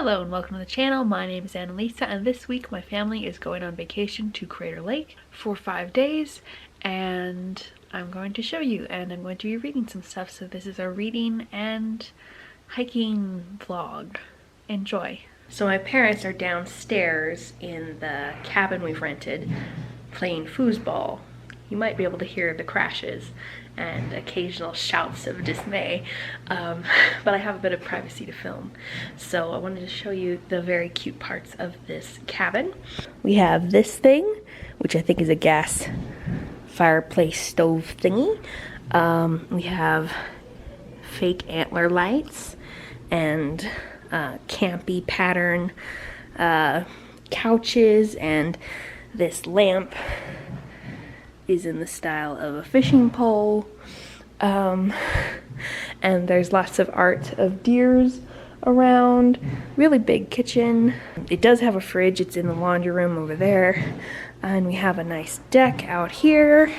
Hello and welcome to the channel. My name is Annalisa and this week my family is going on vacation to Crater Lake for 5 days and I'm going to show you and I'm going to be reading some stuff. So this is a reading and hiking vlog. Enjoy. So my parents are downstairs in the cabin we've rented playing foosball. You might be able to hear the crashes and occasional shouts of dismay, but I have a bit of privacy to film. So I wanted to show you the very cute parts of this cabin. We have this thing, which I think is a gas fireplace stove thingy. We have fake antler lights and campy pattern couches, and this lamp is in the style of a fishing pole, and there's lots of art of deers around. Really big kitchen. It does have a fridge. It's in the laundry room over there, and we have a nice deck out here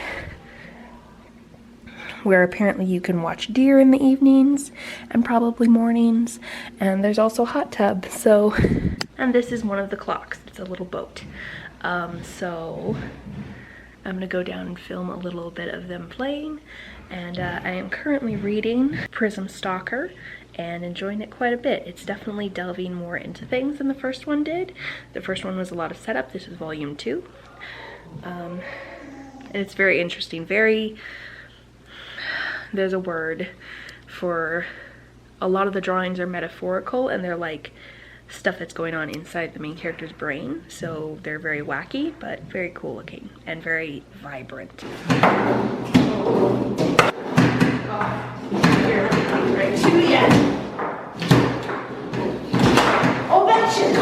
where apparently you can watch deer in the evenings and probably mornings, and there's also a hot tub. So, and this is one of the clocks. It's a little boat. So I'm gonna go down and film a little bit of them playing, and I am currently reading Prism Stalker and enjoying it quite a bit. It's definitely delving more into things than the first one did. The first one was a lot of setup. This is volume 2. And it's very interesting. There's a word for a lot of the drawings are metaphorical, and they're like stuff that's going on inside the main character's brain. So they're very wacky, but very cool looking and very vibrant. Oh, that shit.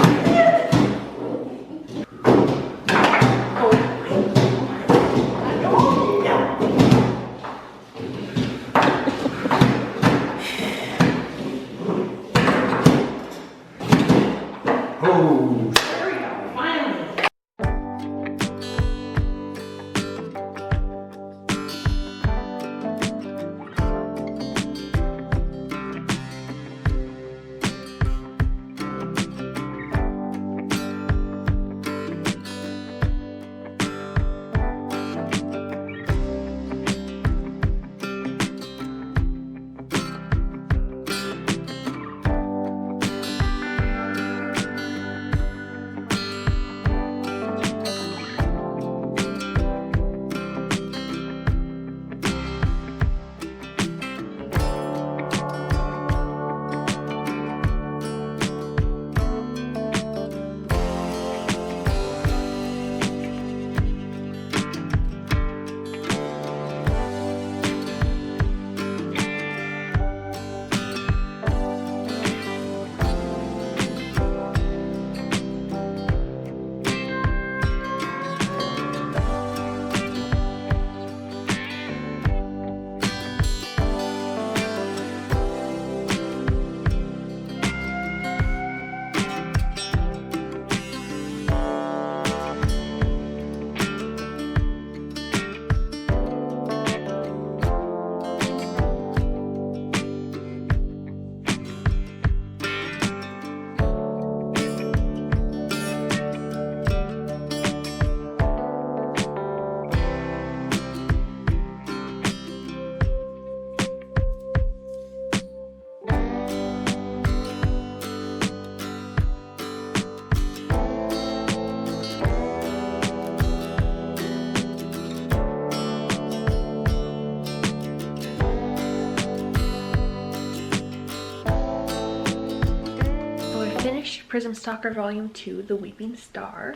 Prism Stalker Volume 2, The Weeping Star,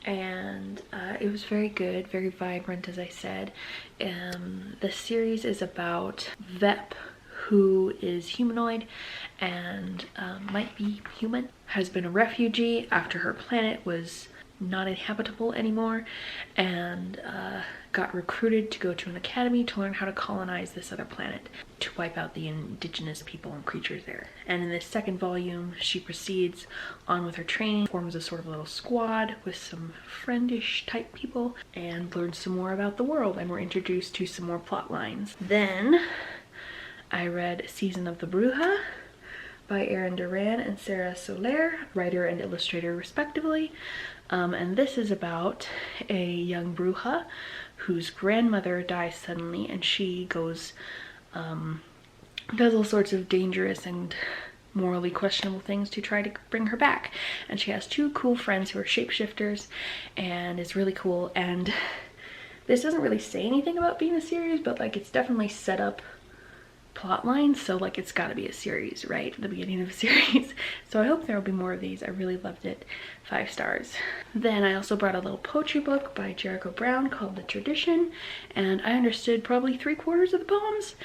and it was very good, very vibrant, as I said. The series is about Vep, who is humanoid and might be human, has been a refugee after her planet was not inhabitable anymore, and got recruited to go to an academy to learn how to colonize this other planet to wipe out the indigenous people and creatures there. And in this second volume, she proceeds on with her training, forms a sort of little squad with some friendish type people, and learns some more about the world, and we're introduced to some more plot lines. Then I read Season of the Bruja, by Erin Duran and Sarah Soler, writer and illustrator respectively. And this is about a young bruja whose grandmother dies suddenly, and she goes, does all sorts of dangerous and morally questionable things to try to bring her back. And she has two cool friends who are shapeshifters, and it's really cool. And this doesn't really say anything about being a series, but like it's definitely set up plot lines, so like it's got to be a series, right, at the beginning of a series. So I hope there will be more of these. I really loved it. 5 stars. Then I also brought a little poetry book by Jericho Brown called The Tradition, and I understood probably 3/4 of the poems.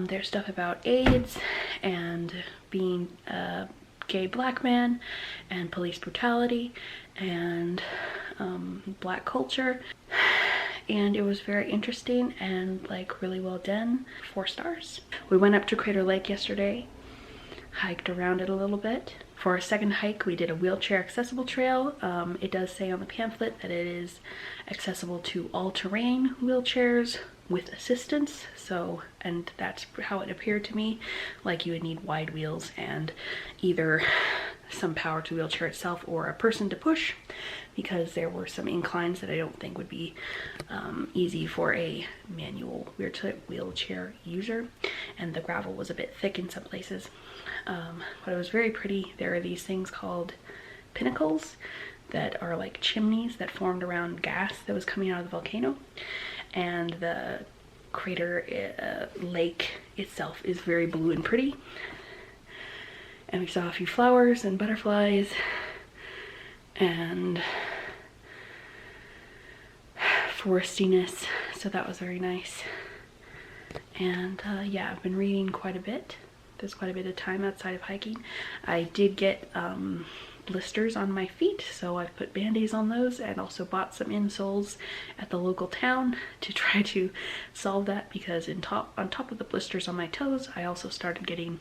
There's stuff about AIDS and being a gay black man and police brutality and black culture, and it was very interesting and like really well done. 4 stars. We went up to Crater Lake yesterday, hiked around it a little bit. For our second hike, we did a wheelchair accessible trail. It does say on the pamphlet that it is accessible to all-terrain wheelchairs with assistance, so, and that's how it appeared to me, like you would need wide wheels and either some power to the wheelchair itself or a person to push, because there were some inclines that I don't think would be easy for a manual wheelchair user, and the gravel was a bit thick in some places, but it was very pretty. There are these things called pinnacles that are like chimneys that formed around gas that was coming out of the volcano, and the crater lake itself is very blue and pretty. And we saw a few flowers and butterflies and forestiness, so that was very nice. And yeah, I've been reading quite a bit. There's quite a bit of time outside of hiking. I did get blisters on my feet, so I've put band-aids on those and also bought some insoles at the local town to try to solve that, because on top of the blisters on my toes, I also started getting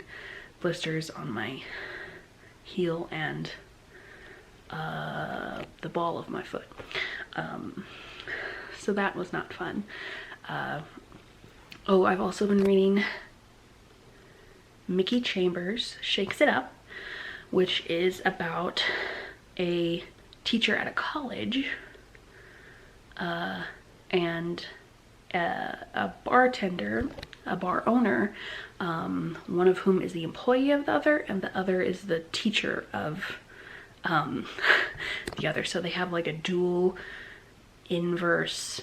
blisters on my heel and the ball of my foot. So that was not fun. Oh, I've also been reading Mickey Chambers' Shakes It Up, which is about a teacher at a college and a bartender, a bar owner, one of whom is the employee of the other, and the other is the teacher of the other. So they have like a dual inverse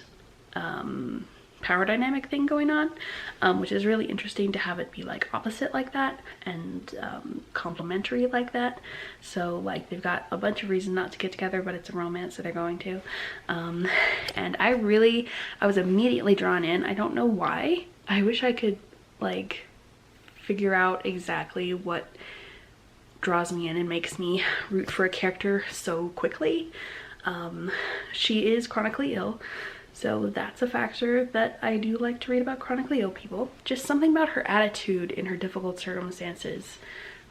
power dynamic thing going on, which is really interesting to have it be like opposite like that and complementary like that. So like they've got a bunch of reasons not to get together, but it's a romance that they're going to. And I was immediately drawn in. I don't know why. I wish I could like figure out exactly what draws me in and makes me root for a character so quickly. She is chronically ill, so that's a factor that I do like to read about chronically ill people. Just something about her attitude in her difficult circumstances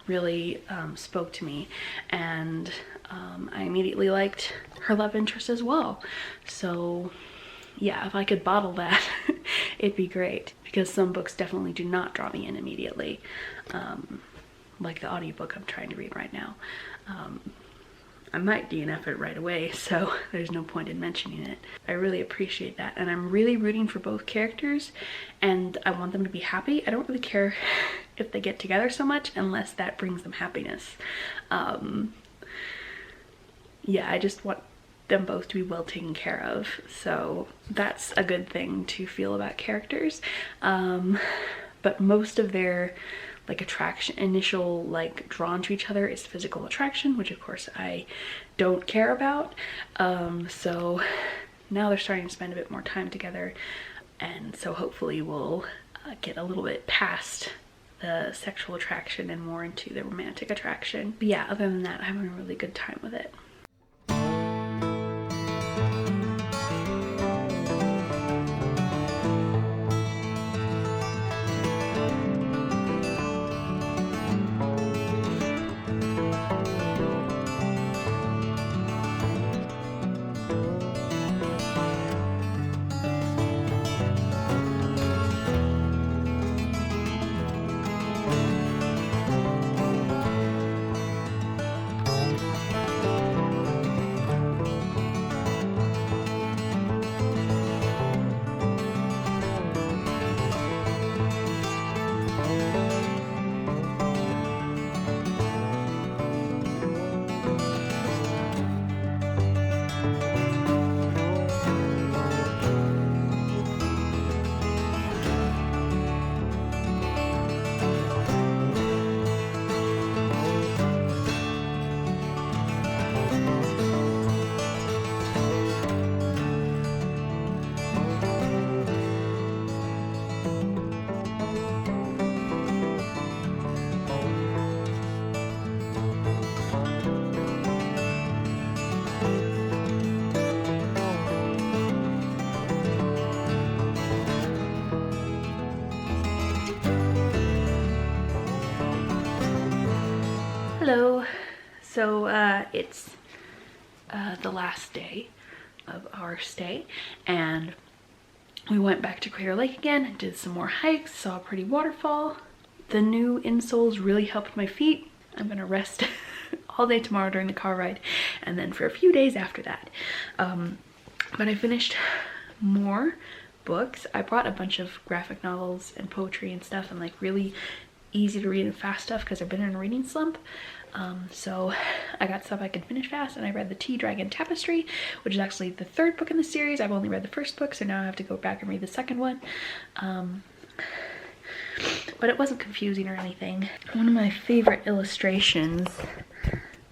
really spoke to me, and I immediately liked her love interest as well. So yeah, if I could bottle that, it'd be great, because some books definitely do not draw me in immediately, like the audiobook I'm trying to read right now. I might DNF it right away, so there's no point in mentioning it. I really appreciate that, and I'm really rooting for both characters, and I want them to be happy. I don't really care if they get together so much unless that brings them happiness. Yeah, I just want them both to be well taken care of, so that's a good thing to feel about characters. But most of their like attraction, initial like drawn to each other, is physical attraction, which of course I don't care about. So now they're starting to spend a bit more time together, and so hopefully we'll get a little bit past the sexual attraction and more into the romantic attraction. But yeah, other than that, I'm having a really good time with it. So it's the last day of our stay, and we went back to Crater Lake again, did some more hikes, saw a pretty waterfall. The new insoles really helped my feet. I'm gonna rest all day tomorrow during the car ride, and then for a few days after that. But I finished more books. I brought a bunch of graphic novels and poetry and stuff, and like really easy to read and fast stuff because I've been in a reading slump. So I got stuff I could finish fast, and I read the Tea Dragon Tapestry, which is actually the third book in the series. I've only read the first book, so now I have to go back and read the second one. But it wasn't confusing or anything. One of my favorite illustrations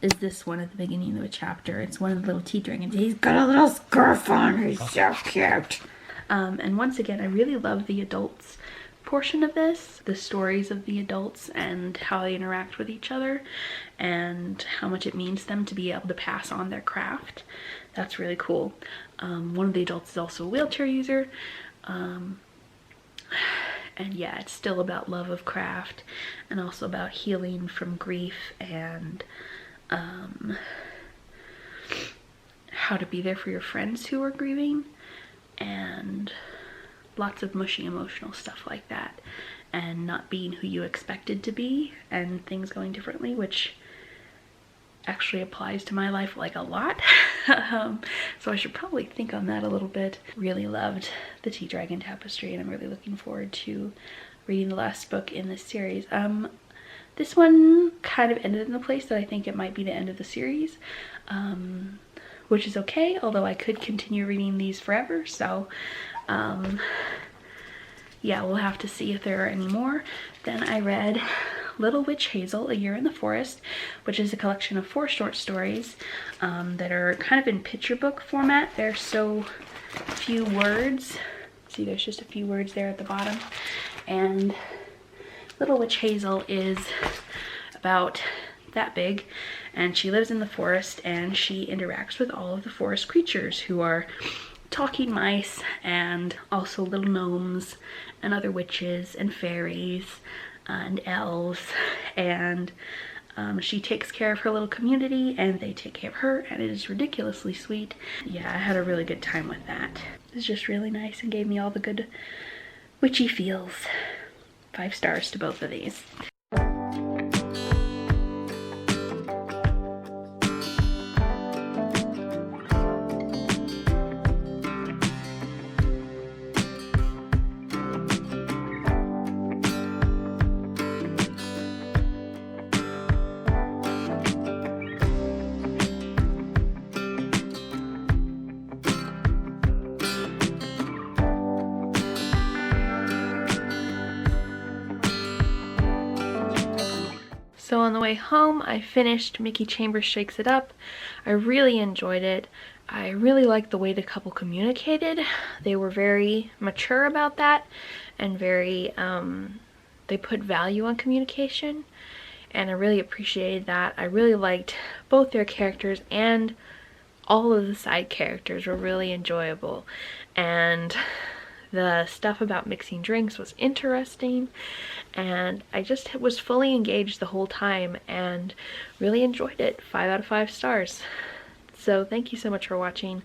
is this one at the beginning of a chapter. It's one of the little tea dragons. He's got a little scarf on. He's so cute. And once again, I really love the adults portion of this, the stories of the adults and how they interact with each other and how much it means to them to be able to pass on their craft. That's really cool. One of the adults is also a wheelchair user. And yeah, it's still about love of craft and also about healing from grief and how to be there for your friends who are grieving, and lots of mushy emotional stuff like that, and not being who you expected to be and things going differently, which actually applies to my life like a lot. So I should probably think on that a little bit. Really loved the Tea Dragon Tapestry, and I'm really looking forward to reading the last book in this series. This one kind of ended in a place that I think it might be the end of the series, which is okay, although I could continue reading these forever, so yeah, we'll have to see if there are any more. Then I read Little Witch Hazel, A Year in the Forest, which is a collection of 4 short stories that are kind of in picture book format. There's so few words. See, there's just a few words there at the bottom. And Little Witch Hazel is about that big, and she lives in the forest, and she interacts with all of the forest creatures who are talking mice and also little gnomes and other witches and fairies and elves, and she takes care of her little community and they take care of her, and it is ridiculously sweet. Yeah, I had a really good time with that. It was just really nice and gave me all the good witchy feels. 5 stars to both of these. So on the way home, I finished Mickey Chambers Shakes It Up. I really enjoyed it. I really liked the way the couple communicated. They were very mature about that, and very, they put value on communication, and I really appreciated that. I really liked both their characters, and all of the side characters were really enjoyable. And the stuff about mixing drinks was interesting, and I just was fully engaged the whole time and really enjoyed it. 5 out of 5 stars. So thank you so much for watching.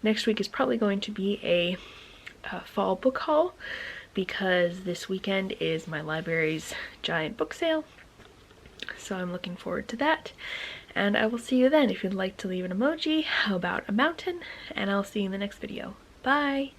Next week is probably going to be a fall book haul, because this weekend is my library's giant book sale. So I'm looking forward to that, and I will see you then. If you'd like to leave an emoji, how about a mountain? And I'll see you in the next video. Bye!